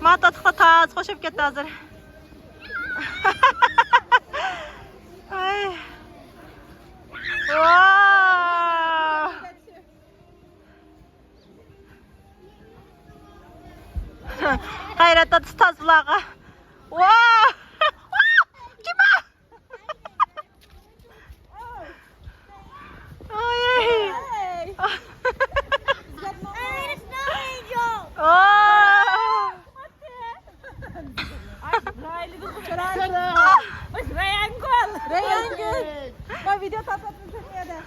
Matatıqda taz qo'shib ketdi hozir. Ay. Wow! Hayratda taz bulağı. Wow! Kima? Ay. Video tapatın çekmeye de.